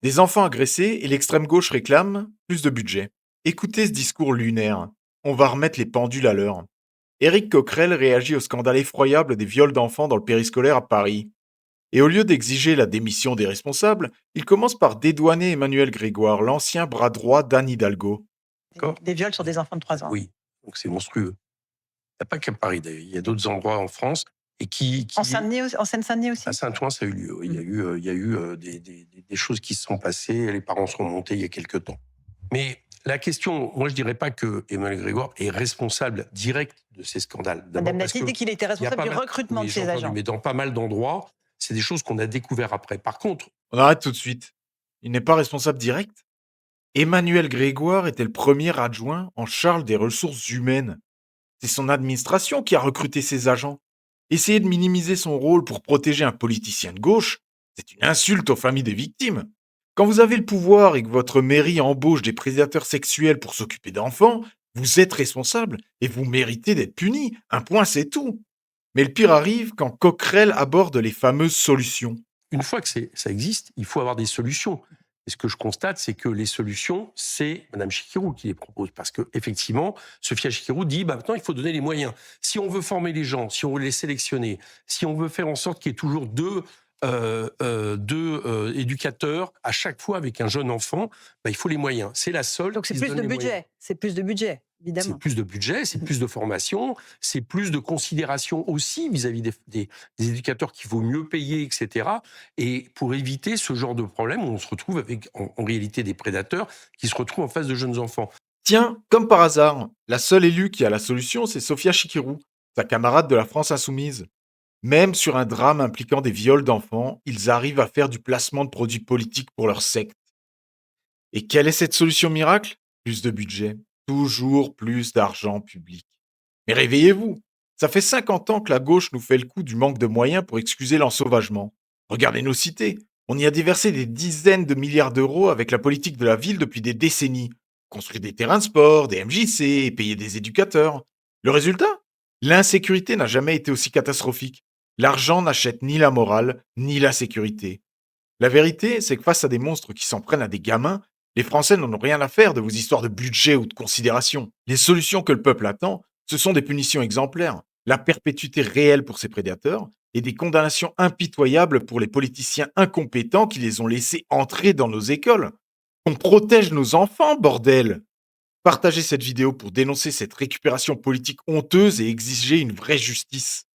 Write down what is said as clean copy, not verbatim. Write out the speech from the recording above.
Des enfants agressés et l'extrême gauche réclame plus de budget. Écoutez ce discours lunaire. On va remettre les pendules à l'heure. Éric Coquerel réagit au scandale effroyable des viols d'enfants dans le périscolaire à Paris. Et au lieu d'exiger la démission des responsables, il commence par dédouaner Emmanuel Grégoire, l'ancien bras droit d'Anne Hidalgo. D'accord. Des viols sur des enfants de 3 ans. Oui, donc c'est monstrueux. Il n'y a pas qu'à Paris d'ailleurs, il y a d'autres endroits en France et En Seine-Saint-Denis aussi? à Saint-Ouen, ça a eu lieu. Oui. Il y a eu des choses qui se sont passées, les parents sont remontés il y a quelque temps. Mais la question, moi je dirais pas que Emmanuel Grégoire est responsable direct de ces scandales. D'abord Madame parce Dati que dit qu'il était il y a responsable pas du mal- recrutement oui, de j'ai ses entendu, agents. mais dans pas mal d'endroits, c'est des choses qu'on a découvert après. Par contre, On arrête tout de suite. Il n'est pas responsable direct. Emmanuel Grégoire était le premier adjoint en charge des ressources humaines. C'est son administration qui a recruté ses agents. Essayer de minimiser son rôle pour protéger un politicien de gauche, c'est une insulte aux familles des victimes. Quand vous avez le pouvoir et que votre mairie embauche des prédateurs sexuels pour s'occuper d'enfants, vous êtes responsable et vous méritez d'être puni. Un point, c'est tout. Mais le pire arrive quand Coquerel aborde les fameuses solutions. une fois que ça existe, il faut avoir des solutions. Et ce que je constate, c'est que les solutions, c'est Mme Chikirou qui les propose. Parce que effectivement, Sophia Chikirou dit maintenant, il faut donner les moyens. Si on veut former les gens, si on veut les sélectionner, si on veut faire en sorte qu'il y ait toujours deux éducateurs à chaque fois avec un jeune enfant, il faut les moyens. C'est la seule Donc c'est qui se plus donne de les moyens. budget. C'est plus de budget, C'est évidemment. plus de budget, c'est plus de formation, c'est plus de considération aussi vis-à-vis des éducateurs qu'il vaut mieux payer, etc. Et pour éviter ce genre de problème où on se retrouve avec, en réalité, des prédateurs qui se retrouvent en face de jeunes enfants. Tiens, comme par hasard, la seule élue qui a la solution, c'est Sophia Chikirou, sa camarade de la France Insoumise. Même sur un drame impliquant des viols d'enfants, ils arrivent à faire du placement de produits politiques pour leur secte. Et quelle est cette solution miracle? Plus de budget. Toujours plus d'argent public. Mais réveillez-vous. Ça fait 50 ans que la gauche nous fait le coup du manque de moyens pour excuser l'ensauvagement. Regardez nos cités. On y a déversé des dizaines de milliards d'euros avec la politique de la ville depuis des décennies. Construire des terrains de sport, des MJC et payer des éducateurs. Le résultat? L'insécurité n'a jamais été aussi catastrophique. L'argent n'achète ni la morale, ni la sécurité. La vérité, c'est que face à des monstres qui s'en prennent à des gamins, les Français n'en ont rien à faire de vos histoires de budget ou de considération. Les solutions que le peuple attend, ce sont des punitions exemplaires, la perpétuité réelle pour ces prédateurs et des condamnations impitoyables pour les politiciens incompétents qui les ont laissés entrer dans nos écoles. On protège nos enfants, bordel! Partagez cette vidéo pour dénoncer cette récupération politique honteuse et exiger une vraie justice.